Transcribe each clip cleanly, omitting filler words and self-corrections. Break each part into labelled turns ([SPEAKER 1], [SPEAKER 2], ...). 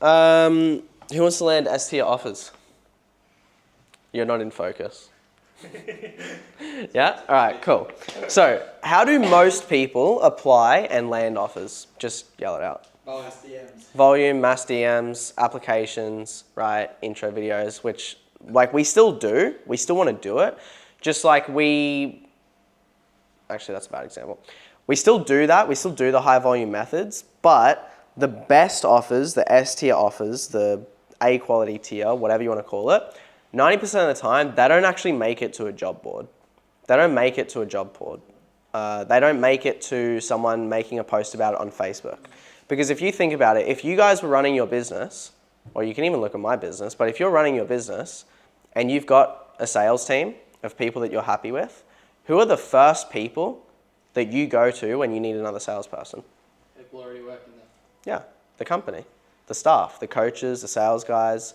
[SPEAKER 1] Who wants to land S tier offers? You're not in focus. Yeah? All right, cool. So, how do most people apply and land offers? Just yell it out.
[SPEAKER 2] Mass DMs.
[SPEAKER 1] Volume, mass DMs, applications, right? Intro videos, which like we still do. We still want to do it. Just like actually that's a bad example. We still do that. We still do the high volume methods, but the best offers, the S tier offers, the A quality tier, whatever you want to call it, 90% of the time, they don't actually make it to a job board. They don't make it to a job board. They don't make it to someone making a post about it on Facebook. Because if you think about it, if you guys were running your business, or you can even look at my business, but if you're running your business and you've got a sales team of people that you're happy with, who are the first people that you go to when you need another salesperson?
[SPEAKER 2] People already working there.
[SPEAKER 1] Yeah, the company, the staff, the coaches, the sales guys.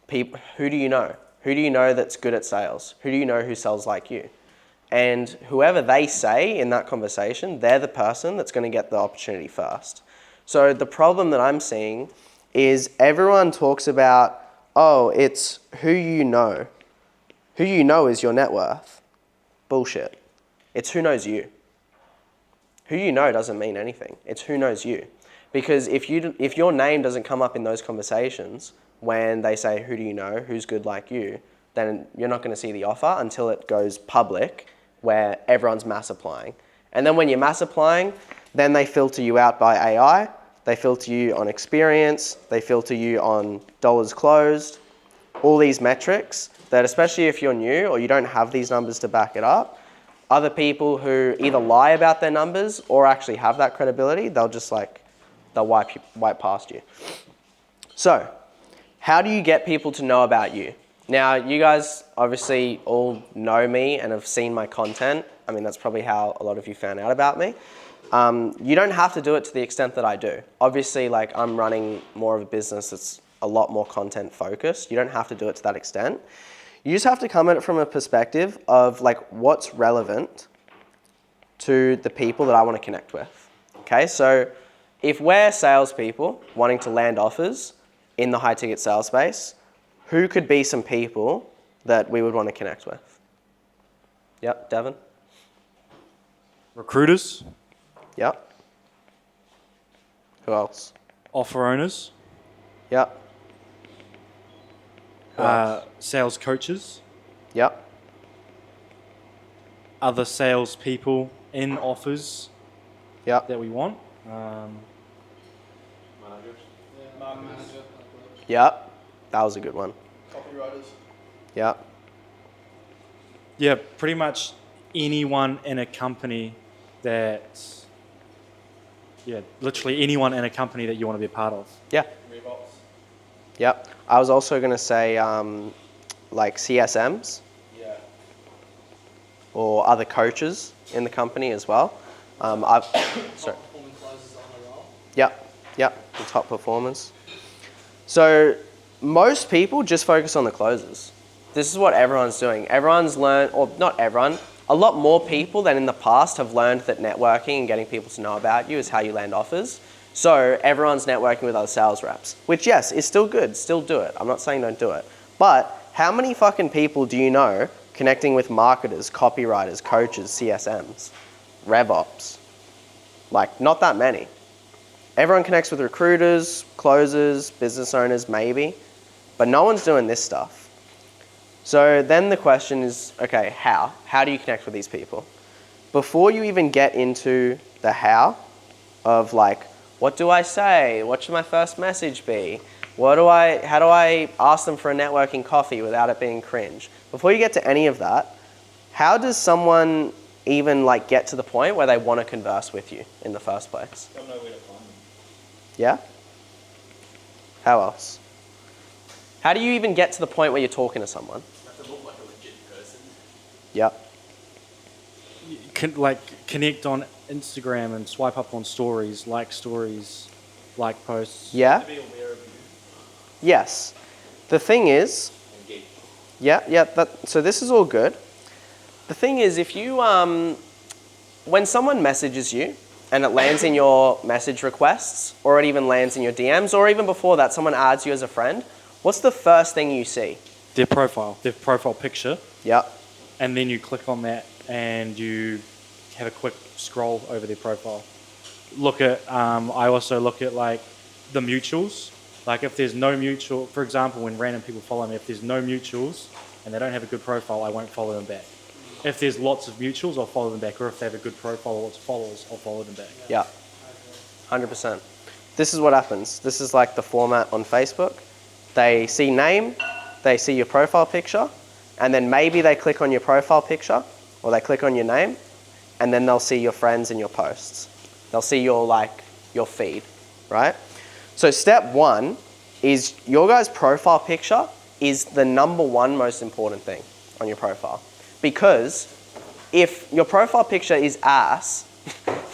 [SPEAKER 1] People, who do you know? Who do you know that's good at sales? Who do you know who sells like you? And whoever they say in that conversation, they're the person that's going to get the opportunity first. So the problem that I'm seeing is everyone talks about, oh, it's who you know. Who you know is your net worth. Bullshit. It's who knows you. Who you know doesn't mean anything. It's who knows you. Because if your name doesn't come up in those conversations when they say, who do you know, who's good like you, then you're not going to see the offer until it goes public where everyone's mass applying. And then when you're mass applying, then they filter you out by AI, they filter you on experience, they filter you on dollars closed, all these metrics that especially if you're new or you don't have these numbers to back it up, other people who either lie about their numbers or actually have that credibility, they'll wipe past you. So, how do you get people to know about you? Now, you guys obviously all know me and have seen my content. I mean, that's probably how a lot of you found out about me. You don't have to do it to the extent that I do. Obviously, like I'm running more of a business that's a lot more content focused. You don't have to do it to that extent. You just have to come at it from a perspective of like what's relevant to the people that I want to connect with. Okay, so if we're salespeople wanting to land offers in the high ticket sales space, who could be some people that we would want to connect with? Yep, Devin?
[SPEAKER 3] Recruiters,
[SPEAKER 1] Yep. Who else?
[SPEAKER 3] offer owners,
[SPEAKER 1] Yep. Who else?
[SPEAKER 3] sales coaches,
[SPEAKER 1] Yep.
[SPEAKER 3] other sales people in offers
[SPEAKER 1] Yep.
[SPEAKER 3] that we want.
[SPEAKER 2] Manager.
[SPEAKER 1] Yep. That was a good one.
[SPEAKER 2] Copywriters.
[SPEAKER 1] Yep.
[SPEAKER 3] Yeah, pretty much anyone in a company literally anyone in a company that you want to be a part of.
[SPEAKER 1] Yeah.
[SPEAKER 2] Reeboks.
[SPEAKER 1] Yep. I was also going to say like CSMs
[SPEAKER 2] Yeah.
[SPEAKER 1] or other coaches in the company as well. Sorry.
[SPEAKER 2] Performing closes on a roll.
[SPEAKER 1] Yep. The top performers. So most people just focus on the closes. This is what everyone's doing. Everyone's learned, or not everyone, a lot more people than in the past have learned that networking and getting people to know about you is how you land offers. So everyone's networking with other sales reps, which yes, is still good, still do it. I'm not saying don't do it. But how many fucking people do you know connecting with marketers, copywriters, coaches, CSMs, RevOps? Like not that many. Everyone connects with recruiters, closers, business owners, maybe, but no one's doing this stuff. So then the question is, okay, how? How do you connect with these people? Before you even get into the how of like, what do I say? What should my first message be? How do I ask them for a networking coffee without it being cringe? Before you get to any of that, how does someone even like get to the point where they want to converse with you in the first place?
[SPEAKER 2] Don't know where to find them.
[SPEAKER 1] Yeah? How else? How do you even get to the point where you're talking to someone?
[SPEAKER 2] Have to look like a legit person.
[SPEAKER 1] Yep.
[SPEAKER 3] Connect on Instagram and swipe up on stories, like posts.
[SPEAKER 1] Yeah?
[SPEAKER 2] To be aware of you.
[SPEAKER 1] Yes. The thing is,
[SPEAKER 2] Engage.
[SPEAKER 1] so this is all good. The thing is, if you, when someone messages you and it lands in your message requests, or it even lands in your DMs, or even before that, someone adds you as a friend, what's the first thing you see?
[SPEAKER 3] Their profile picture,
[SPEAKER 1] Yep.
[SPEAKER 3] and then you click on that and you have a quick scroll over their profile. I also look at like the mutuals. Like if there's no mutual, for example, when random people follow me, if there's no mutuals and they don't have a good profile, I won't follow them back. If there's lots of mutuals, I'll follow them back. Or if they have a good profile or lots of followers, I'll follow them back.
[SPEAKER 1] Yeah, 100%. This is what happens. This is like the format on Facebook. They see name, they see your profile picture, and then maybe they click on your profile picture or they click on your name, and then they'll see your friends and your posts. They'll see your feed, right? So step one is your guys' profile picture is the number one most important thing on your profile. Because if your profile picture is ass,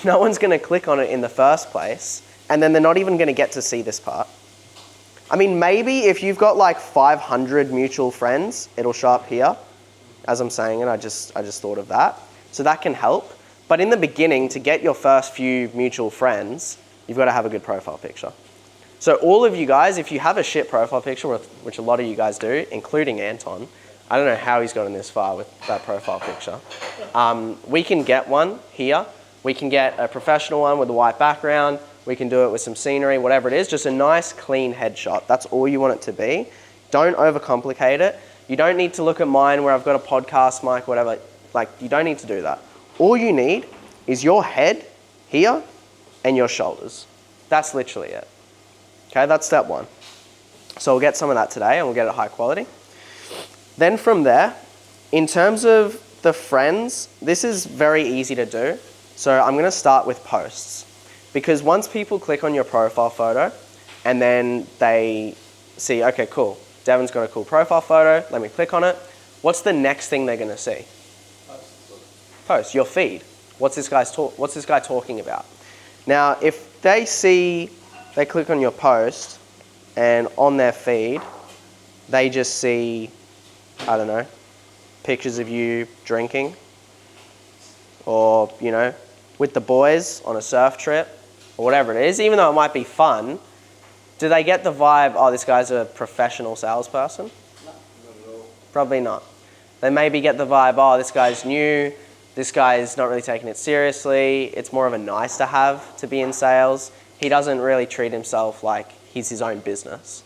[SPEAKER 1] no one's going to click on it in the first place, and then they're not even going to get to see this part. I mean, maybe if you've got like 500 mutual friends, it'll show up here. As I'm saying it, I just thought of that. So that can help. But in the beginning, to get your first few mutual friends, you've got to have a good profile picture. So all of you guys, if you have a shit profile picture, which a lot of you guys do, including Anton, I don't know how he's gotten this far with that profile picture. We can get one here. We can get a professional one with a white background. We can do it with some scenery, whatever it is, just a nice clean headshot. That's all you want it to be. Don't overcomplicate it. You don't need to look at mine where I've got a podcast mic, whatever. Like, you don't need to do that. All you need is your head here and your shoulders. That's literally it. Okay, that's step one. So we'll get some of that today and we'll get it high quality. Then from there, in terms of the friends, this is very easy to do. So I'm going to start with posts. Because once people click on your profile photo and then they see, okay, cool, Devin's got a cool profile photo, let me click on it. What's the next thing they're going to see? Post, your feed. What's this guy talking about? Now, if they click on your post and on their feed, they just see, I don't know, pictures of you drinking or, you know, with the boys on a surf trip or whatever it is, even though it might be fun, do they get the vibe, oh, this guy's a professional salesperson?
[SPEAKER 2] No, not at all.
[SPEAKER 1] Probably not. They maybe get the vibe, oh, this guy's new, this guy's not really taking it seriously, it's more of a nice to have to be in sales. He doesn't really treat himself like he's his own business.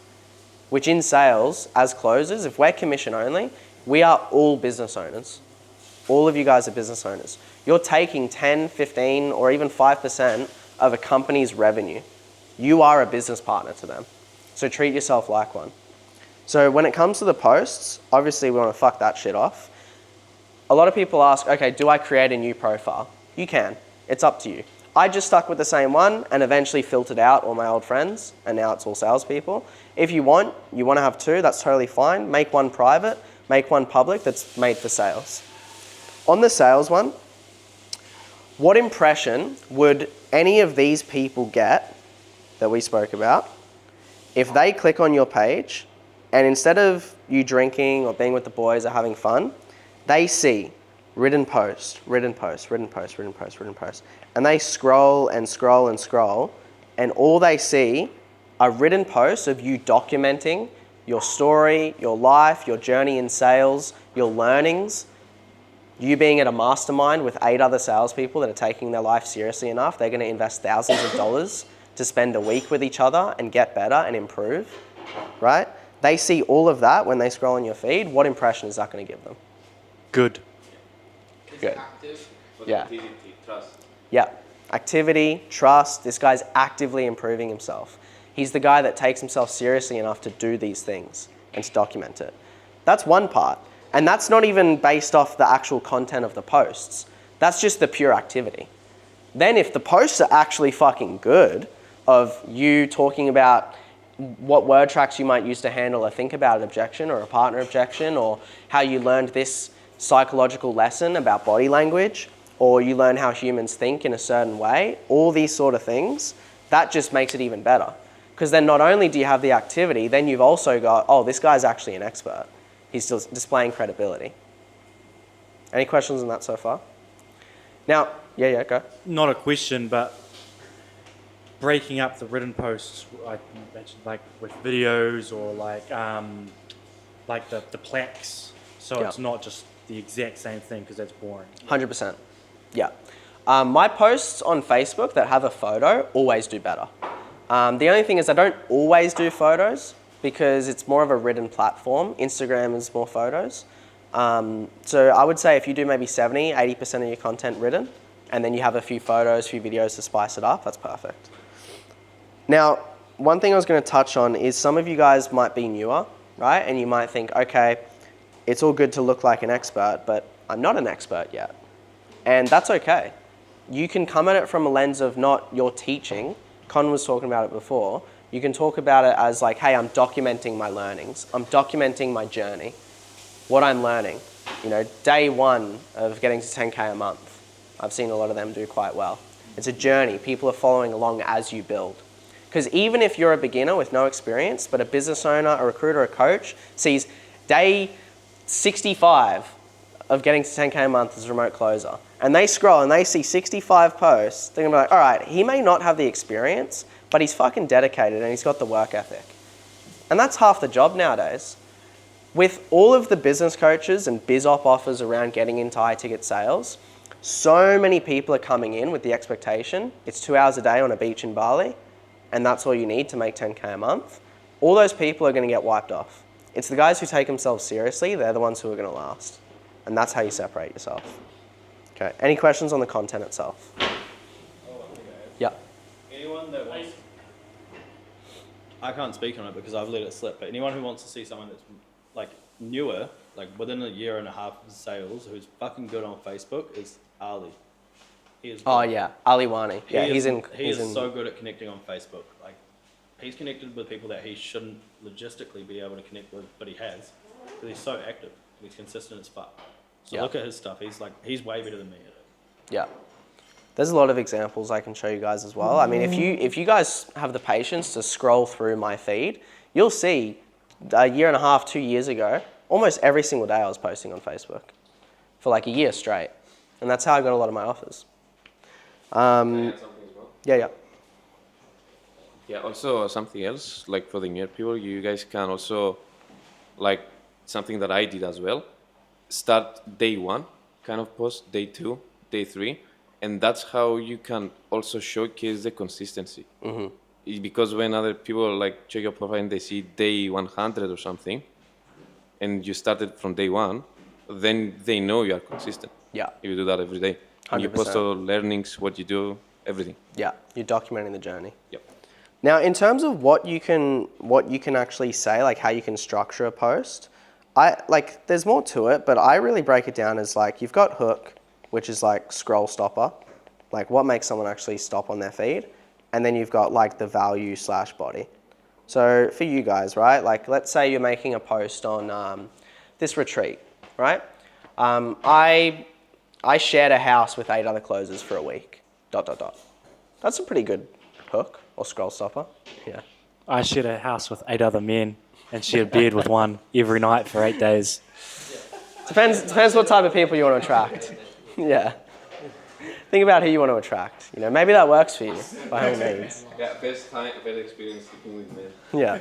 [SPEAKER 1] Which in sales, as closers, if we're commission only, we are all business owners. All of you guys are business owners. You're taking 10, 15, or even 5% of a company's revenue. You are a business partner to them. So treat yourself like one. So when it comes to the posts, obviously we want to fuck that shit off. A lot of people ask, okay, do I create a new profile? You can. It's up to you. I just stuck with the same one and eventually filtered out all my old friends, and now it's all salespeople. If you want to have two, that's totally fine. Make one private, make one public that's made for sales. On the sales one, what impression would any of these people get that we spoke about if they click on your page and instead of you drinking or being with the boys or having fun, they see written post, written post, written post, written post, written post, and they scroll and scroll and scroll, and all they see are written posts of you documenting your story, your life, your journey in sales, your learnings, you being at a mastermind with 8 other salespeople that are taking their life seriously enough. They're going to invest thousands of dollars to spend a week with each other and get better and improve, right? They see all of that when they scroll on your feed. What impression is that going to give them?
[SPEAKER 3] Good.
[SPEAKER 1] Good.
[SPEAKER 2] Active,
[SPEAKER 1] Yeah.
[SPEAKER 2] productivity, trust.
[SPEAKER 1] Yeah. Activity, trust. This guy's actively improving himself. He's the guy that takes himself seriously enough to do these things and to document it. That's one part. And that's not even based off the actual content of the posts. That's just the pure activity. Then if the posts are actually fucking good, of you talking about what word tracks you might use to handle a think about it objection or a partner objection, or how you learned this psychological lesson about body language, or you learn how humans think in a certain way, all these sort of things, that just makes it even better. Because then not only do you have the activity, then you've also got, oh, this guy's actually an expert. He's displaying credibility. Any questions on that so far? Now, Yeah, go.
[SPEAKER 3] Not a question, but breaking up the written posts, like you mentioned, like with videos or like the plaques, so
[SPEAKER 1] Yeah.
[SPEAKER 3] it's not just the exact same thing because that's boring.
[SPEAKER 1] 100%. Yeah. My posts on Facebook that have a photo always do better. The only thing is I don't always do photos because it's more of a written platform. Instagram is more photos. So I would say if you do maybe 70, 80% of your content written, and then you have a few photos, a few videos to spice it up, that's perfect. Now, one thing I was going to touch on is some of you guys might be newer, right? And you might think, okay, it's all good to look like an expert, but I'm not an expert yet. And that's okay. You can come at it from a lens of not your teaching. Con was talking about it before. You can talk about it as like, hey, I'm documenting my learnings. I'm documenting my journey, what I'm learning. You know, day one of getting to 10K a month. I've seen a lot of them do quite well. It's a journey. People are following along as you build. Because even if you're a beginner with no experience, but a business owner, a recruiter, a coach sees day 65 of getting to 10K a month as a remote closer, and they scroll and they see 65 posts, they're gonna be like, all right, he may not have the experience, but he's fucking dedicated and he's got the work ethic. And that's half the job nowadays. With all of the business coaches and biz op offers around getting into high ticket sales, so many people are coming in with the expectation it's 2 hours a day on a beach in Bali, and that's all you need to make 10K a month. All those people are gonna get wiped off. It's the guys who take themselves seriously, they're the ones who are gonna last. And that's how you separate yourself. Okay, any questions on the content itself? Yeah.
[SPEAKER 2] Anyone that wants, I can't speak on it because I've let it slip, but anyone who wants to see someone that's like newer, like within a year and a half of sales, who's fucking good on Facebook is Ali. He is
[SPEAKER 1] Oh
[SPEAKER 2] good.
[SPEAKER 1] yeah, Ali Wani. Yeah,
[SPEAKER 2] He
[SPEAKER 1] he's
[SPEAKER 2] is
[SPEAKER 1] in.
[SPEAKER 2] so good at connecting on Facebook. Like, he's connected with people that he shouldn't logistically be able to connect with, but he has. Because he's so active. He's consistent as fuck. So
[SPEAKER 1] Yeah.
[SPEAKER 2] look at his stuff. He's way better than me at it.
[SPEAKER 1] Yeah. There's a lot of examples I can show you guys as well. I mean, if you guys have the patience to scroll through my feed, you'll see a year and a half, 2 years ago, almost every single day I was posting on Facebook for like a year straight. And that's how I got a lot of my offers.
[SPEAKER 4] Can I add something as well?
[SPEAKER 1] Yeah.
[SPEAKER 4] Yeah, also something else, like for the newer people, you guys can also, like something that I did as well, start day one, kind of post, day two, day three, and that's how you can also showcase the consistency. Because when other people like check your profile and they see day 100 or something, and you started from day one, then they know you are consistent.
[SPEAKER 1] Yeah.
[SPEAKER 4] You do that every day. And you post
[SPEAKER 1] 100%.
[SPEAKER 4] all learnings, what you do, everything.
[SPEAKER 1] Yeah. You're documenting the journey.
[SPEAKER 4] Yep.
[SPEAKER 1] Now, in terms of what you can actually say, like how you can structure a post, there's more to it, but I really break it down as like you've got hook, which is like scroll stopper, like what makes someone actually stop on their feed, and then you've got like the value / body. So for you guys, right? Like let's say you're making a post on this retreat, right? I shared a house with 8 other closers for a week. ... That's a pretty good hook or scroll stopper. Yeah.
[SPEAKER 3] I shared a house with 8 other men and shared bed with one every night for 8 days.
[SPEAKER 1] Depends what type of people you want to attract. Yeah. Think about who you want to attract. You know, maybe that works for you, by all means.
[SPEAKER 4] Yeah, best experience sleeping with men.
[SPEAKER 1] Yeah.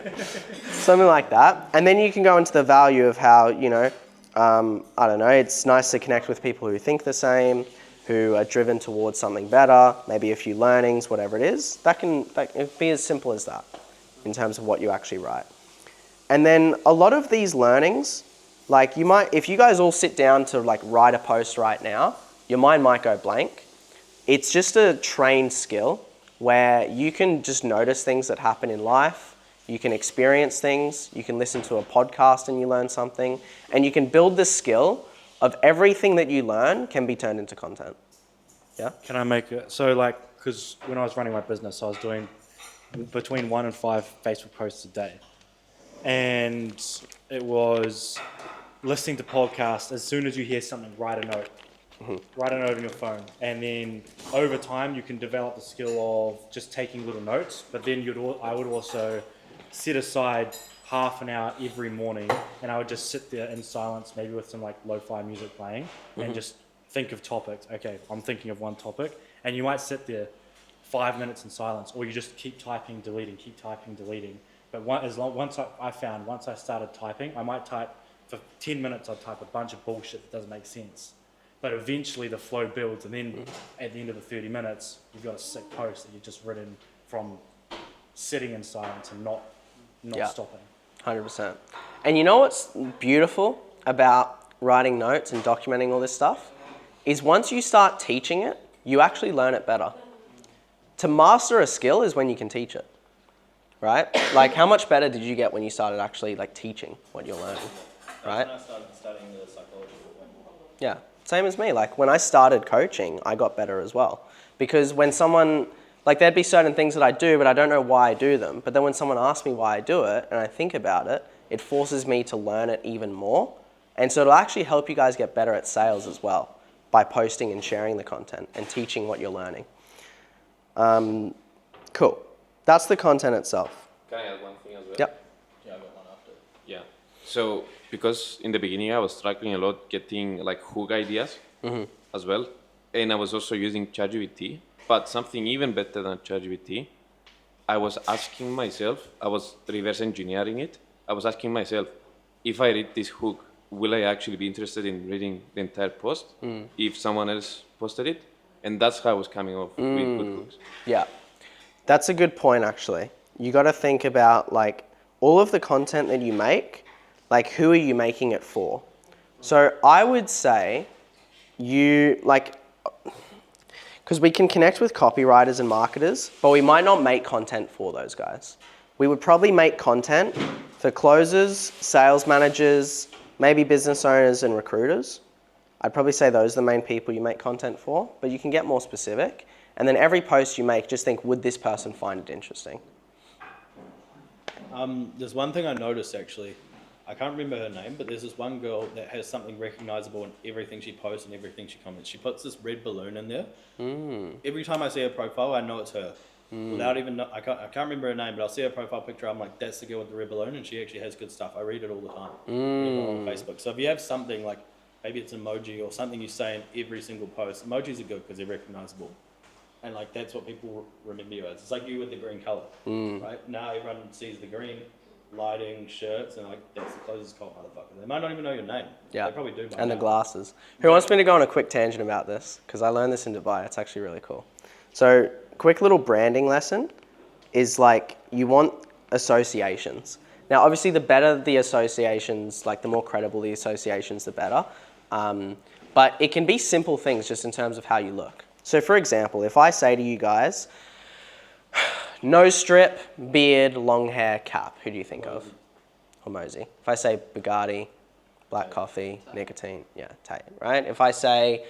[SPEAKER 1] Something like that. And then you can go into the value of how, you know, I don't know, it's nice to connect with people who think the same, who are driven towards something better, maybe a few learnings, whatever it is. That can be as simple as that in terms of what you actually write. And then a lot of these learnings, like you might, if you guys all sit down to like write a post right now, your mind might go blank. It's just a trained skill where you can just notice things that happen in life. You can experience things. You can listen to a podcast and you learn something. And you can build this skill of everything that you learn can be turned into content. Yeah?
[SPEAKER 3] Can I make it? So like, because when I was running my business, I was doing between 1 and 5 Facebook posts a day. And it was listening to podcasts. As soon as you hear something, write a note. Write a note on your phone. And then over time, you can develop the skill of just taking little notes. But then I would also set aside half an hour every morning, and I would just sit there in silence, maybe with some like lo-fi music playing, and just think of topics. Okay, I'm thinking of one topic, and you might sit there 5 minutes in silence, or you just keep typing, deleting, keep typing, deleting. But once I started typing, I might type for 10 minutes. I'd type a bunch of bullshit that doesn't make sense. But eventually the flow builds, and then at the end of the 30 minutes, you've got a sick post that you've just written from sitting in silence and not
[SPEAKER 1] Yeah.
[SPEAKER 3] stopping.
[SPEAKER 1] 100%. And you know what's beautiful about writing notes and documenting all this stuff? Is once you start teaching it, you actually learn it better. To master a skill is when you can teach it, right? Like, how much better did you get when you started actually like teaching what you're learning, right?
[SPEAKER 2] When I started studying the psychology.
[SPEAKER 1] Yeah, same as me. Like, when I started coaching, I got better as well. Because when someone, like, there'd be certain things that I do, but I don't know why I do them. But then when someone asks me why I do it, and I think about it, it forces me to learn it even more. And so it'll actually help you guys get better at sales as well by posting and sharing the content and teaching what you're learning. Cool. That's the content itself.
[SPEAKER 4] Can I add one thing as well?
[SPEAKER 1] Yep.
[SPEAKER 2] Yeah, I got one after.
[SPEAKER 4] Yeah. So because in the beginning I was struggling a lot getting like hook ideas as well, and I was also using ChatGPT. But something even better than ChatGPT, I was asking myself, I was reverse engineering it. I was asking myself, if I read this hook, will I actually be interested in reading the entire post if someone else posted it? And that's how I was coming up with good hooks.
[SPEAKER 1] Yeah. That's a good point, actually. You got to think about, like, all of the content that you make, like, who are you making it for? So I would say you, like, because we can connect with copywriters and marketers, but we might not make content for those guys. We would probably make content for closers, sales managers, maybe business owners and recruiters. I'd probably say those are the main people you make content for, but you can get more specific. And then every post you make, just think, would this person find it interesting?
[SPEAKER 2] There's one thing I noticed actually. I can't remember her name, but there's this one girl that has something recognizable in everything she posts and everything she comments. She puts this red balloon in there. Every time I see her profile, I know it's her. Without even, I can't remember her name, but I'll see her profile picture. I'm like, that's the girl with the red balloon, and she actually has good stuff. I read it all the time on Facebook. So if you have something like, maybe it's an emoji or something you say in every single post. Emojis are good because they're recognizable. And like that's what people remember you as. It's like you with the green color, right? Now everyone sees the green lighting, shirts, and like that's the closest cult motherfucker. They might not even know your name.
[SPEAKER 1] Yeah.
[SPEAKER 2] They probably do.
[SPEAKER 1] And the glasses. Who wants me to go on a quick tangent about this? Because I learned this in Dubai. It's actually really cool. So, quick little branding lesson is like you want associations. Now, obviously, the better the associations, like the more credible the associations, the better. But it can be simple things just in terms of how you look. So, for example, if I say to you guys, nose strip, beard, long hair, cap, who do you think of? Or Mosey. If I say Bugatti, black coffee, nicotine, yeah, Tate, right? If I say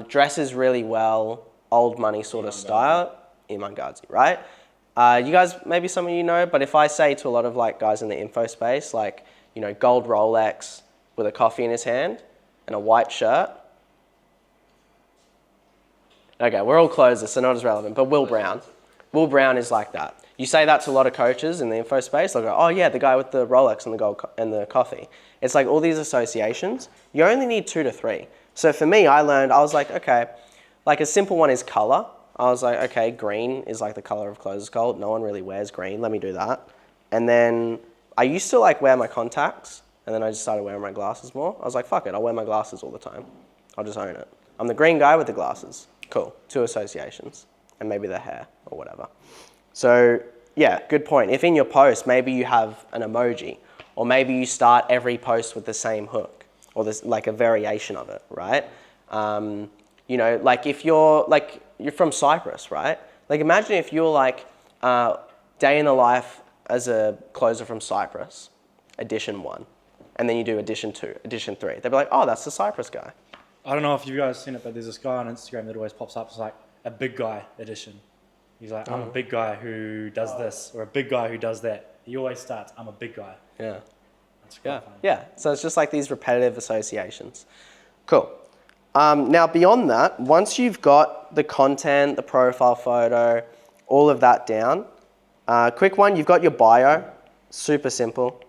[SPEAKER 1] dresses really well, old money sort of style, Iman Ghazi, right? You guys, maybe some of you know, but if I say to a lot of like guys in the info space, like, you know, gold Rolex with a coffee in his hand and a white shirt. Okay, we're all closers, so not as relevant, but Will Brown. Will Brown is like that. You say that to a lot of coaches in the info space, they'll go, oh yeah, the guy with the Rolex and the gold and the coffee. It's like all these associations, you only need 2 to 3. So for me, I was like, okay, like a simple one is color. I was like, okay, green is like the color of closers gold. No one really wears green, let me do that. And then I used to like wear my contacts, and then I just started wearing my glasses more. I was like, fuck it, I'll wear my glasses all the time. I'll just own it. I'm the green guy with the glasses. Cool, 2 associations, and maybe the hair or whatever. So yeah, good point. If in your post, maybe you have an emoji, or maybe you start every post with the same hook, or this like a variation of it, right? You know, like if you're from Cyprus, right? Like imagine if you're like day in the life as a closer from Cyprus, edition 1, and then you do edition 2, edition 3. They'd be like, oh, that's the Cyprus guy.
[SPEAKER 3] I don't know if you guys seen it, but there's this guy on Instagram that always pops up. It's like a big guy edition. He's like, I'm a big guy who does this, or a big guy who does that. He always starts, I'm a big guy.
[SPEAKER 1] Yeah.
[SPEAKER 3] That's quite funny.
[SPEAKER 1] Yeah. So it's just like these repetitive associations. Cool. Now beyond that, once you've got the content, the profile photo, all of that down, quick one, you've got your bio, super simple.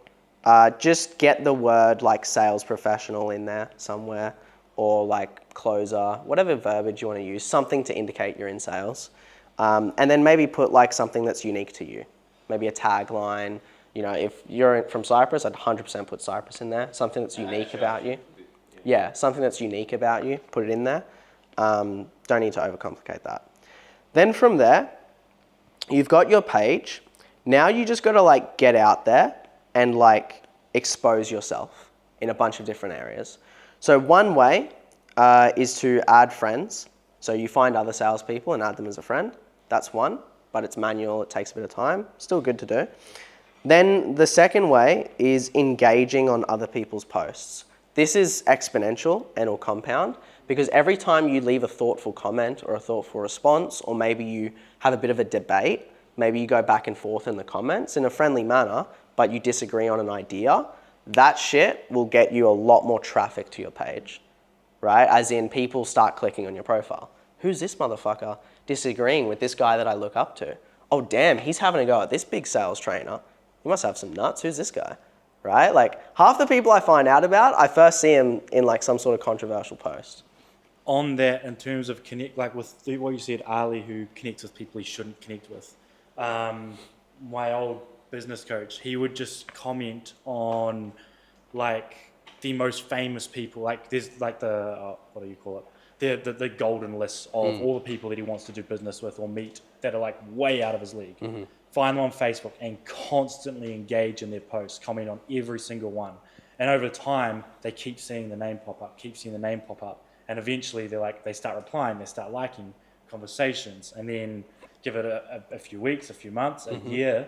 [SPEAKER 1] Just get the word like sales professional in there somewhere, or like closer, whatever verbiage you want to use, something to indicate you're in sales. And then maybe put like something that's unique to you. Maybe a tagline. You know, if you're from Cyprus, I'd 100% put Cyprus in there. Something that's unique about you. Yeah, something that's unique about you, put it in there. Don't need to overcomplicate that. Then from there, you've got your page. Now you just got to like get out there and like expose yourself in a bunch of different areas. So one way is to add friends. So you find other salespeople and add them as a friend. That's one, but it's manual, it takes a bit of time. Still good to do. Then the second way is engaging on other people's posts. This is exponential and will compound because every time you leave a thoughtful comment or a thoughtful response, or maybe you have a bit of a debate, maybe you go back and forth in the comments in a friendly manner, but you disagree on an idea, that shit will get you a lot more traffic to your page, right? As in people start clicking on your profile. Who's this motherfucker disagreeing with this guy that I look up to? Oh, damn, he's having a go at this big sales trainer. He must have some nuts. Who's this guy? Right? Like half the people I find out about, I first see him in like some sort of controversial post.
[SPEAKER 3] On that, in terms of connect, like with what you said, Ali, who connects with people he shouldn't connect with. My old business coach, he would just comment on like the most famous people. Like there's like the what do you call it? The golden list of all the people that he wants to do business with or meet that are like way out of his league. Mm-hmm. Find them on Facebook and constantly engage in their posts, comment on every single one. And over time, they keep seeing the name pop up, and eventually they start replying, they start liking conversations, and then give it a few weeks, a few months, a year.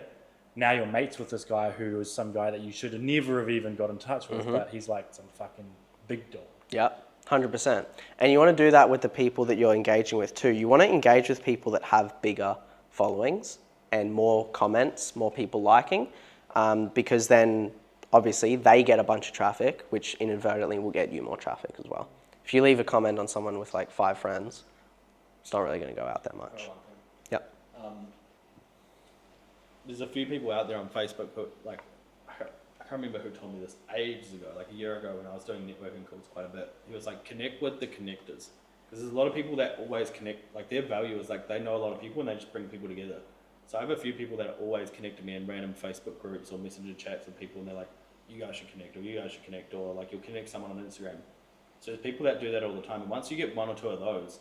[SPEAKER 3] Now you're mates with this guy who is some guy that you should have never have even got in touch with, but he's like some fucking big dog.
[SPEAKER 1] Yep. 100%. And you want to do that with the people that you're engaging with too. You want to engage with people that have bigger followings and more comments, more people liking, because then obviously they get a bunch of traffic, which inadvertently will get you more traffic as well. If you leave a comment on someone with like 5 friends, it's not really going to go out that much. Yep.
[SPEAKER 2] There's a few people out there on Facebook who, like, I can't remember who told me this ages ago, like a year ago when I was doing networking calls quite a bit. He was like, connect with the connectors. Because there's a lot of people that always connect, like their value is like they know a lot of people and they just bring people together. So I have a few people that always connect to me in random Facebook groups or messenger chats with people and they're like, you guys should connect, or you guys should connect, or like you'll connect someone on Instagram. So there's people that do that all the time. And once you get 1 or 2 of those,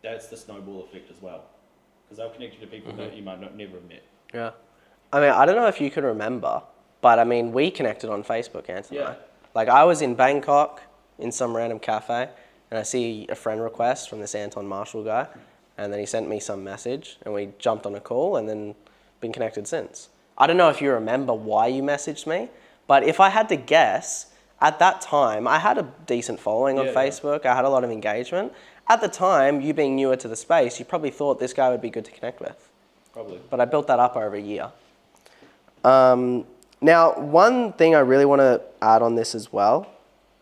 [SPEAKER 2] that's the snowball effect as well. Because they'll connect you to people that you might never have met.
[SPEAKER 1] Yeah. I mean, I don't know if you can remember, but I mean, we connected on Facebook, Anthony. Yeah. Like I was in Bangkok in some random cafe and I see a friend request from this Anton Marshall guy. And then he sent me some message and we jumped on a call and then been connected since. I don't know if you remember why you messaged me, but if I had to guess, at that time, I had a decent following on Facebook. I had a lot of engagement. At the time, you being newer to the space, you probably thought this guy would be good to connect with.
[SPEAKER 2] Probably.
[SPEAKER 1] But I built that up over a year. Now, one thing I really want to add on this as well.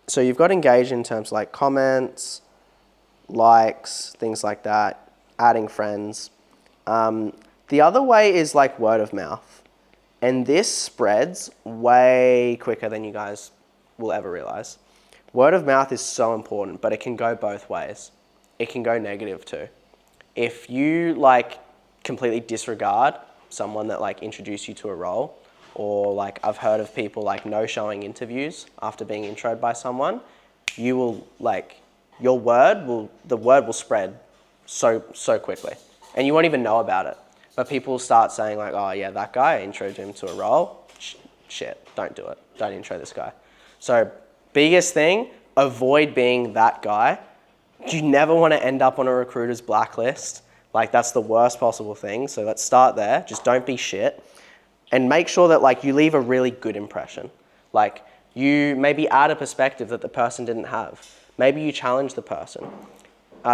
[SPEAKER 1] So you've got engage in terms of like comments, likes, things like that, adding friends. The other way is like word of mouth. And this spreads way quicker than you guys will ever realize. Word of mouth is so important, but it can go both ways. It can go negative too. If you like completely disregard someone that like introduced you to a role, or like I've heard of people like no-showing interviews after being introed by someone, you will like, the word will spread so quickly and you won't even know about it. But people start saying like, oh yeah, that guy, I introed him to a role. Shit, don't do it. Don't intro this guy. So biggest thing, avoid being that guy. You never want to end up on a recruiter's blacklist. Like that's the worst possible thing. So let's start there. Just don't be shit. And make sure that like you leave a really good impression. Like you maybe add a perspective that the person didn't have. Maybe you challenge the person.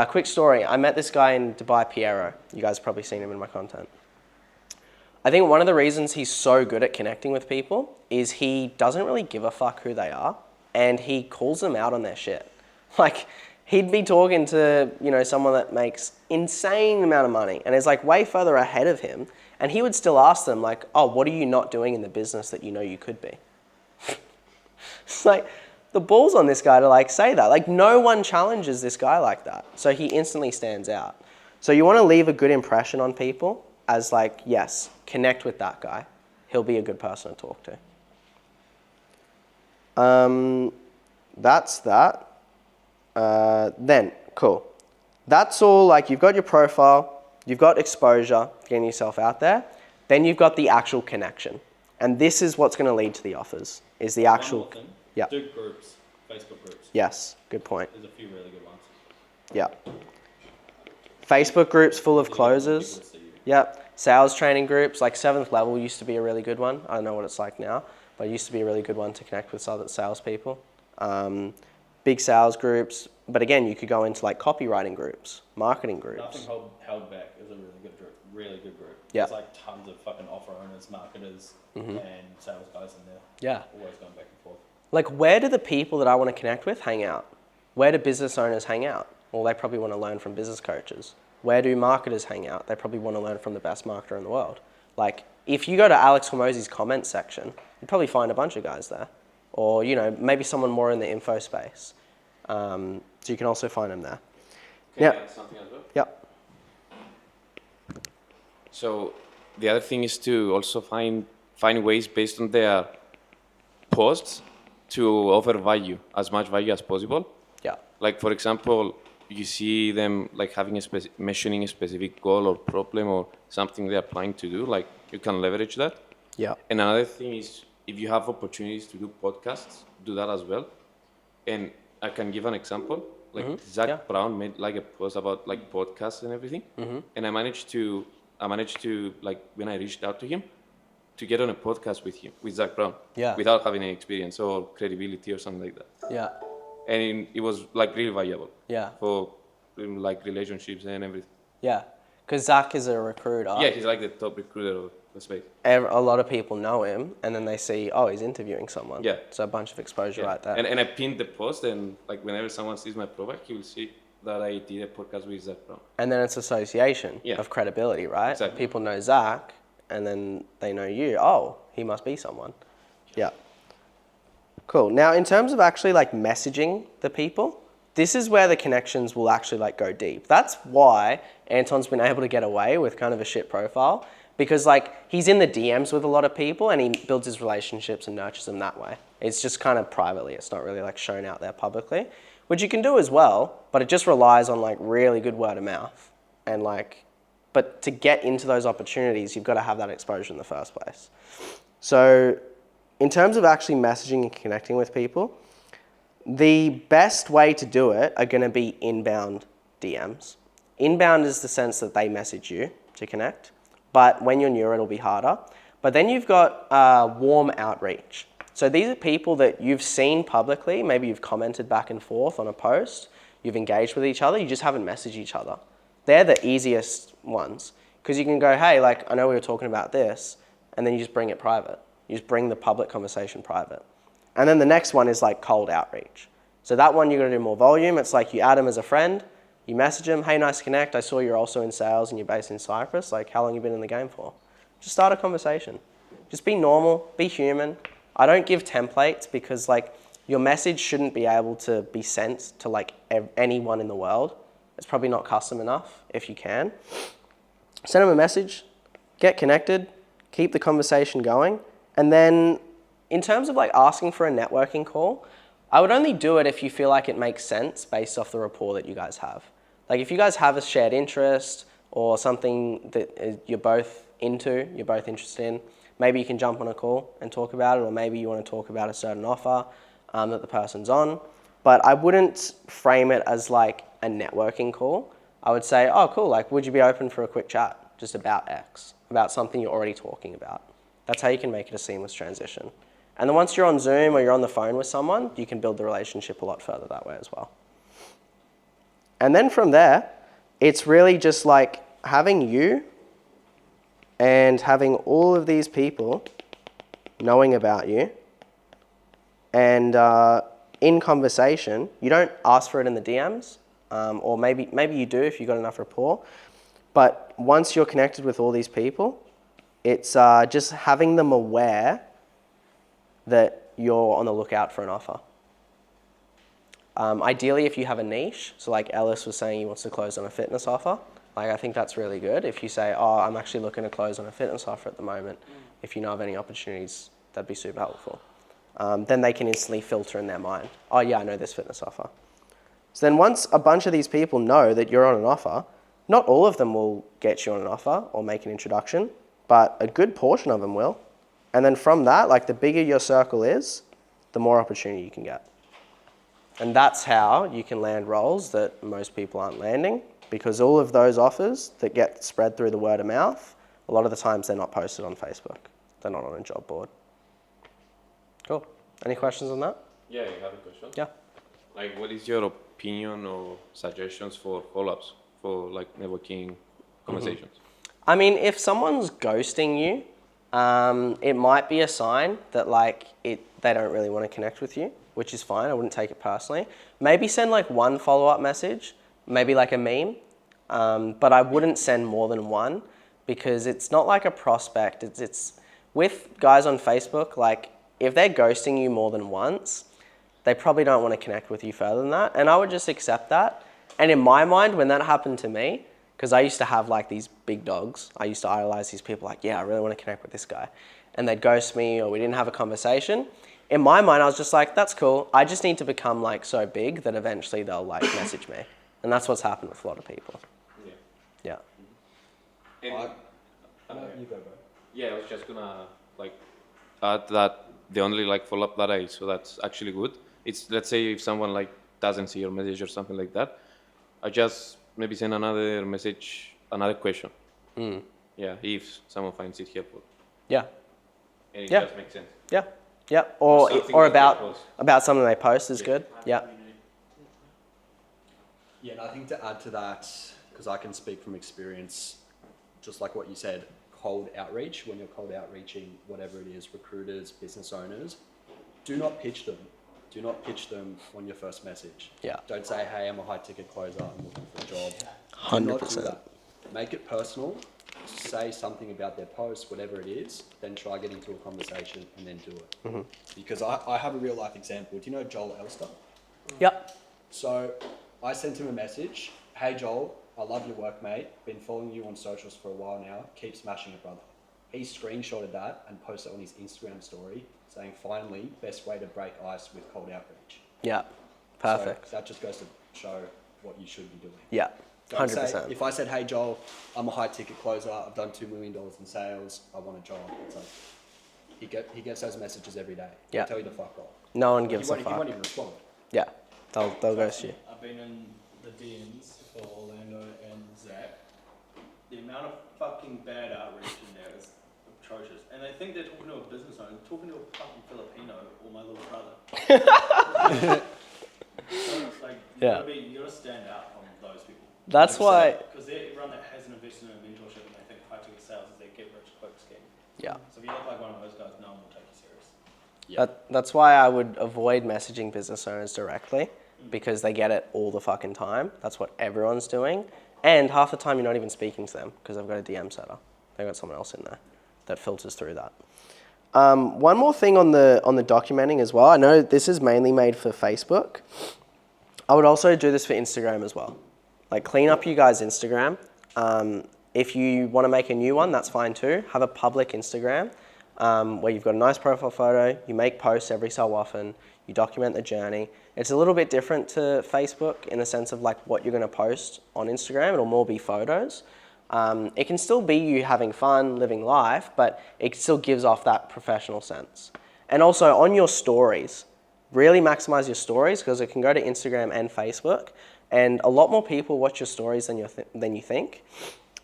[SPEAKER 1] Quick story, I met this guy in Dubai, Piero. You guys have probably seen him in my content. I think one of the reasons he's so good at connecting with people is he doesn't really give a fuck who they are and he calls them out on their shit. Like he'd be talking to, someone that makes insane amount of money and is like way further ahead of him. And he would still ask them like, oh, what are you not doing in the business that you know you could be? It's like, the balls on this guy to like say that. Like no one challenges this guy like that. So he instantly stands out. So you want to leave a good impression on people as like, yes, connect with that guy. He'll be a good person to talk to. That's that. Then, cool. That's all, like you've got your profile, you've got exposure, getting yourself out there. Then you've got the actual connection. And this is what's going to lead to the offers, is the actual...
[SPEAKER 2] One more thing.
[SPEAKER 1] Yeah.
[SPEAKER 2] Do groups, Facebook groups.
[SPEAKER 1] Yes, good point.
[SPEAKER 2] There's a few really good ones.
[SPEAKER 1] Yeah. Facebook groups full of closers.
[SPEAKER 2] People see you.
[SPEAKER 1] Yep. Sales training groups, like 7th level used to be a really good one. I don't know what it's like now, but it used to be a really good one to connect with other salespeople. Big sales groups, but again, you could go into like copywriting groups, marketing groups.
[SPEAKER 2] Nothing held back is a really good group. Really good group.
[SPEAKER 1] Yeah.
[SPEAKER 2] There's like tons of fucking offer owners, marketers, and sales guys in there.
[SPEAKER 1] Yeah.
[SPEAKER 2] Always going back and forth.
[SPEAKER 1] Like, where do the people that I want to connect with hang out? Where do business owners hang out? Well, they probably want to learn from business coaches. Where do marketers hang out? They probably want to learn from the best marketer in the world. Like, if you go to Alex Hormozi's comment section, you'd probably find a bunch of guys there. Or, you know, maybe someone more in the info space. So you can also find them there.
[SPEAKER 4] Can I
[SPEAKER 1] Yeah.
[SPEAKER 4] add something as well?
[SPEAKER 1] Yep.
[SPEAKER 4] So the other thing is to also find ways based on their posts to offer value, as much value as possible.
[SPEAKER 1] Yeah.
[SPEAKER 4] Like for example, you see them like having mentioning a specific goal or problem or something they're planning to do. Like you can leverage that.
[SPEAKER 1] Yeah.
[SPEAKER 4] And another thing is if you have opportunities to do podcasts, do that as well. And I can give an example. Like Zach
[SPEAKER 1] Yeah.
[SPEAKER 4] Brown made like a post about like podcasts and everything. And I managed to like when I reached out to him to get on a podcast with Zach Brown.
[SPEAKER 1] Yeah.
[SPEAKER 4] Without having any experience or credibility or something like that.
[SPEAKER 1] Yeah.
[SPEAKER 4] And it was like really valuable
[SPEAKER 1] Yeah.
[SPEAKER 4] for like relationships and everything.
[SPEAKER 1] Yeah. Because Zach is a recruiter.
[SPEAKER 4] Yeah, he's like the top recruiter of the space.
[SPEAKER 1] A lot of people know him, and then they see, oh, he's interviewing someone.
[SPEAKER 4] Yeah.
[SPEAKER 1] So a bunch of exposure right there.
[SPEAKER 4] And I pinned the post, and like whenever someone sees my profile, he will see that I did a podcast with Zach Brown.
[SPEAKER 1] And then it's association
[SPEAKER 4] Yeah.
[SPEAKER 1] of credibility, right?
[SPEAKER 4] Exactly.
[SPEAKER 1] People know Zach, and then they know you. Oh, he must be someone. Yeah. Cool. Now, in terms of actually like messaging the people, this is where the connections will actually like go deep. That's why Anton's been able to get away with kind of a shit profile, because like he's in the DMs with a lot of people and he builds his relationships and nurtures them that way. It's just kind of privately. It's not really like shown out there publicly, which you can do as well, but it just relies on like really good word of mouth. And like, but to get into those opportunities, you've got to have that exposure in the first place. So in terms of actually messaging and connecting with people, the best way to do it are going to be inbound DMs. Inbound is the sense that they message you to connect, but when you're newer, it'll be harder. But then you've got warm outreach. So these are people that you've seen publicly, maybe you've commented back and forth on a post, you've engaged with each other, you just haven't messaged each other. They're the easiest ones, because you can go, hey, like, I know we were talking about this, and then you just bring it private. You just bring the public conversation private. And then the next one is like cold outreach. So that one, you're going to do more volume. It's like you add them as a friend, you message them, hey, nice to connect. I saw you're also in sales and you're based in Cyprus. Like, how long have you been in the game for? Just start a conversation. Just be normal, be human. I don't give templates because like your message shouldn't be able to be sent to like anyone in the world. It's probably not custom enough if you can. Send them a message, get connected, keep the conversation going. And then in terms of like asking for a networking call, I would only do it if you feel like it makes sense based off the rapport that you guys have. Like if you guys have a shared interest or something that you're both into, you're both interested in, maybe you can jump on a call and talk about it, or maybe you want to talk about a certain offer that the person's on. But I wouldn't frame it as like a networking call. I would say, oh, cool, like would you be open for a quick chat just about X, about something you're already talking about? That's how you can make it a seamless transition. And then once you're on Zoom or you're on the phone with someone, you can build the relationship a lot further that way as well. And then from there, it's really just like having you and having all of these people knowing about you. And in conversation, you don't ask for it in the DMs, or maybe you do if you've got enough rapport. But once you're connected with all these people, it's just having them aware that you're on the lookout for an offer. Ideally, if you have a niche, so like Ellis was saying he wants to close on a fitness offer, like I think that's really good. If you say, oh, I'm actually looking to close on a fitness offer at the moment, if you know of any opportunities, that'd be super helpful. Then they can instantly filter in their mind, oh yeah, I know this fitness offer. So then once a bunch of these people know that you're on an offer, not all of them will get you on an offer or make an introduction, but a good portion of them will. And then from that, like the bigger your circle is, the more opportunity you can get. And that's how you can land roles that most people aren't landing, because all of those offers that get spread through the word of mouth, a lot of the times they're not posted on Facebook. They're not on a job board. Cool. Any questions on that?
[SPEAKER 4] Yeah, you have a question?
[SPEAKER 1] Yeah.
[SPEAKER 4] Like, what is your opinion or suggestions for follow-ups, for like networking conversations?
[SPEAKER 1] I mean, if someone's ghosting you, it might be a sign that like they don't really want to connect with you, which is fine. I wouldn't take it personally. Maybe send like one follow-up message, maybe like a meme, but I wouldn't send more than one, because it's not like a prospect. It's with guys on Facebook, like if they're ghosting you more than once, they probably don't want to connect with you further than that. And I would just accept that. And in my mind, when that happened to me, because I used to have like these big dogs, I used to idolize these people like, yeah, I really want to connect with this guy. And they'd ghost me or we didn't have a conversation. In my mind, I was just like, that's cool. I just need to become like so big that eventually they'll like message me. And that's what's happened with a lot of people.
[SPEAKER 4] Yeah.
[SPEAKER 1] Yeah.
[SPEAKER 4] And,
[SPEAKER 2] You go, bro.
[SPEAKER 4] yeah, I was just gonna like add that the only like follow-up that so that's actually good. It's, let's say if someone like doesn't see your message or something like that, I just maybe send another message, another question. Yeah, if someone finds it helpful.
[SPEAKER 1] Yeah.
[SPEAKER 4] And it
[SPEAKER 1] Yeah.
[SPEAKER 4] just makes sense.
[SPEAKER 1] Yeah. Yeah. Or
[SPEAKER 4] something
[SPEAKER 1] or
[SPEAKER 4] that they
[SPEAKER 1] about
[SPEAKER 4] post.
[SPEAKER 1] something they post is good. Yeah.
[SPEAKER 5] Yeah, and I think to add to that, because I can speak from experience, just like what you said, cold outreach, when you're cold outreaching, whatever it is, recruiters, business owners, do not pitch them. Do not pitch them on your first message.
[SPEAKER 1] Yeah.
[SPEAKER 5] Don't say, hey, I'm a high ticket closer, I'm looking for a job. Do
[SPEAKER 1] 100%.
[SPEAKER 5] not do that. Make it personal. Say something about their post, whatever it is, then try getting into a conversation and then do it. Because I have a real life example. Do you know Joel Elster?
[SPEAKER 1] Yep.
[SPEAKER 5] So I sent him a message. Hey Joel, I love your work, mate. Been following you on socials for a while now. Keep smashing it, brother. He screenshotted that and posted on his Instagram story saying, finally, best way to break ice with cold outreach.
[SPEAKER 1] Yeah. Perfect.
[SPEAKER 5] So that just goes to show what you should be doing.
[SPEAKER 1] Yeah.
[SPEAKER 5] Don't say,
[SPEAKER 1] 100%.
[SPEAKER 5] if I said, hey Joel, I'm a high ticket closer. I've done $2 million in sales. I want a job. It's like, he gets those messages every day.
[SPEAKER 1] Yeah.
[SPEAKER 5] He'll tell you to fuck off.
[SPEAKER 1] No one gives a
[SPEAKER 5] He won't
[SPEAKER 1] fuck.
[SPEAKER 5] even respond.
[SPEAKER 1] Yeah. They'll ghost you.
[SPEAKER 2] I've been in the DMs for Orlando and Zach. The amount of fucking bad outreach in there is atrocious. And they think they're talking to a business owner, talking to a fucking Filipino or my little brother. So it's like,
[SPEAKER 1] Yeah.
[SPEAKER 2] you gotta stand out from those people.
[SPEAKER 1] That's why.
[SPEAKER 2] Because they're everyone that hasn't invested in a mentorship and they think high ticket sales is their get rich quick scheme.
[SPEAKER 1] Yeah.
[SPEAKER 2] So if you look like one of those guys, no one will take you serious.
[SPEAKER 1] That's why I would avoid messaging business owners directly, because they get it all the fucking time. That's what everyone's doing. And half the time you're not even speaking to them because they've got a DM setter. They've got someone else in there that filters through that. One more thing on the documenting as well. I know this is mainly made for Facebook. I would also do this for Instagram as well. Like, clean up you guys' Instagram. If you want to make a new one, that's fine too. Have a public Instagram where you've got a nice profile photo, you make posts every so often, you document the journey. It's a little bit different to Facebook in the sense of like what you're going to post on Instagram. It'll more be photos. It can still be you having fun, living life, but it still gives off that professional sense. And also on your stories, really maximize your stories, because it can go to Instagram and Facebook, and a lot more people watch your stories than you think.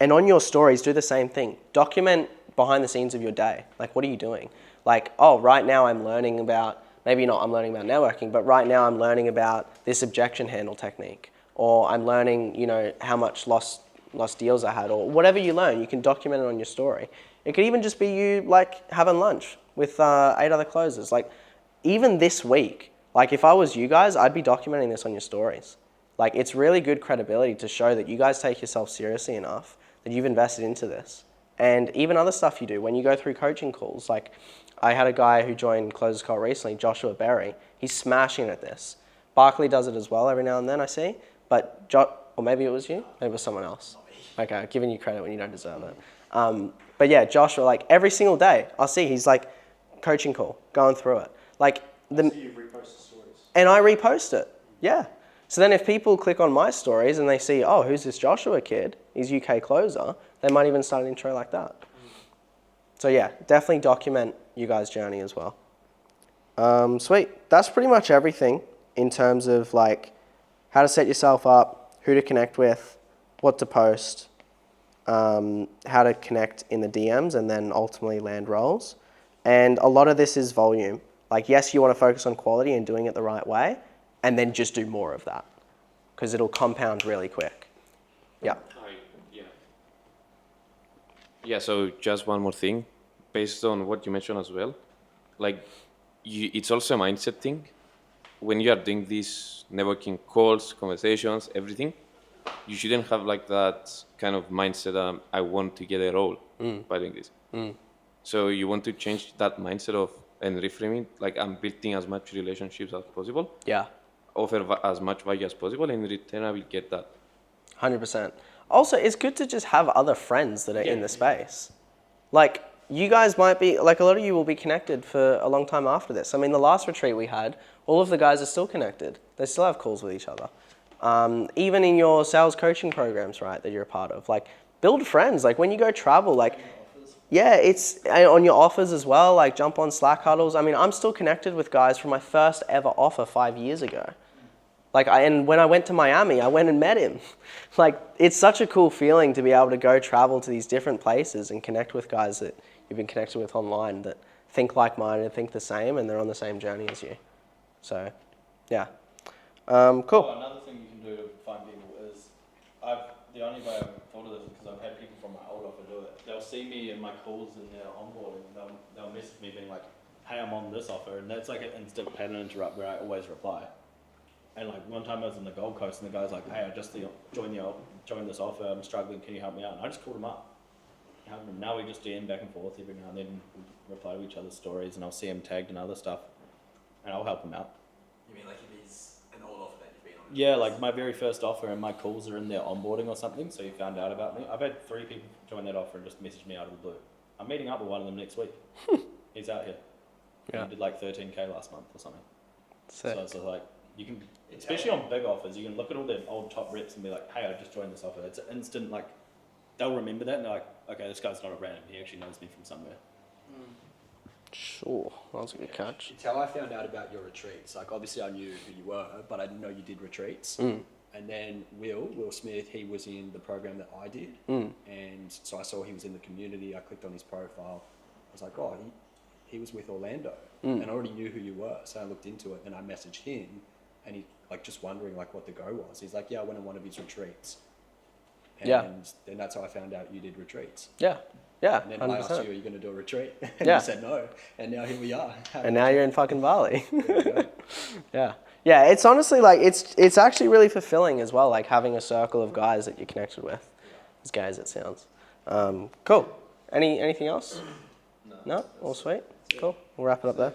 [SPEAKER 1] And on your stories, do the same thing. Document behind the scenes of your day. Like, what are you doing? Like, oh, right now I'm learning about, maybe not I'm learning about networking, but right now I'm learning about this objection handle technique, or I'm learning, how much lost deals I had, or whatever you learn, you can document it on your story. It could even just be you like having lunch with 8 other closers. Like, even this week, like if I was you guys, I'd be documenting this on your stories. Like, it's really good credibility to show that you guys take yourself seriously enough that you've invested into this. And even other stuff you do when you go through coaching calls. Like, I had a guy who joined Closers Call recently, Joshua Berry. He's smashing at this. Barkley does it as well every now and then, I see. But or maybe it was you, maybe it was someone else. Okay, I'm giving you credit when you don't deserve it. But yeah, Joshua, like every single day, I'll see he's like coaching call, going through it. Like
[SPEAKER 3] You repost the stories.
[SPEAKER 1] and I repost it. Yeah. So then if people click on my stories and they see, oh, who's this Joshua kid? He's UK closer. They might even start an intro like that. So yeah, definitely document you guys' journey as well. Sweet. That's pretty much everything in terms of like how to set yourself up, who to connect with, what to post, how to connect in the DMs and then ultimately land roles. And a lot of this is volume. Like, yes, you want to focus on quality and doing it the right way, and then just do more of that because it'll compound really quick. Yeah.
[SPEAKER 4] Yeah, so just one more thing, based on what you mentioned as well, like it's also a mindset thing. When you are doing these networking calls, conversations, everything, you shouldn't have like that kind of mindset. I want to get a role by doing this. So you want to change that mindset of and reframing, like I'm building as much relationships as possible,
[SPEAKER 1] Yeah.
[SPEAKER 4] offer as much value as possible, and in return I will get that.
[SPEAKER 1] 100%. Also, it's good to just have other friends that are in the space. Like, you guys might be, like a lot of you will be connected for a long time after this. I mean, the last retreat we had, all of the guys are still connected. They still have calls with each other. Even in your sales coaching programs, right, that you're a part of. Like, build friends. Like, when you go travel, like, yeah, it's on your offers as well. Like, jump on Slack huddles. I mean, I'm still connected with guys from my first ever offer 5 years ago. Like, and when I went to Miami, I went and met him. Like, it's such a cool feeling to be able to go travel to these different places and connect with guys that you've been connected with online that think like-minded, think the same, and they're on the same journey as you. So, yeah. Cool.
[SPEAKER 2] Oh, another thing you can do to find people is, the only way I've thought of this is because I've had people from my old offer do it. They'll see me in my calls and their onboarding, and they'll message me being like, hey, I'm on this offer, and that's like an instant pattern interrupt where I always reply. And like one time I was in the Gold Coast and the guy's like, hey, I just joined this offer, I'm struggling, can you help me out? And I just called him up. Now we just DM back and forth every now and then, we reply to each other's stories, and I'll see him tagged and other stuff, and I'll help him out.
[SPEAKER 6] You mean like if he's an old offer that you've been on?
[SPEAKER 2] Yeah, like my very first offer and my calls are in their onboarding or something, so you found out about me. I've had 3 people join that offer and just message me out of the blue. I'm meeting up with one of them next week. He's out here.
[SPEAKER 1] Yeah.
[SPEAKER 2] He did like 13K last month or something.
[SPEAKER 1] Sick.
[SPEAKER 2] So it's like, you can, especially on big offers, you can look at all their old top reps and be like, hey, I just joined this offer. It's an instant, like, they'll remember that and they're like, okay, this guy's not a random, he actually knows me from somewhere.
[SPEAKER 1] Sure. That was a good catch.
[SPEAKER 5] It's how I found out about your retreats. Like, obviously I knew who you were, but I didn't know you did retreats. And then Will Smith, he was in the program that I did. And so I saw he was in the community. I clicked on his profile. I was like, oh, he was with Orlando. And I already knew who you were. So I looked into it and I messaged him and he like just wondering like what the go was. He's like, yeah, I went on one of his retreats. And
[SPEAKER 1] Yeah.
[SPEAKER 5] then that's how I found out you did retreats.
[SPEAKER 1] Yeah. Yeah.
[SPEAKER 5] And then I asked you,
[SPEAKER 1] 100%.
[SPEAKER 5] are you going to do a retreat? And
[SPEAKER 1] Yeah.
[SPEAKER 5] you said no. And now here we are.
[SPEAKER 1] And now you're in fucking Bali.
[SPEAKER 5] There we go.
[SPEAKER 1] Yeah. Yeah, it's honestly like, it's actually really fulfilling as well, like having a circle of guys that you're connected with. As gay as it sounds. Cool. Anything else? No? All sweet? Cool. We'll wrap it up there.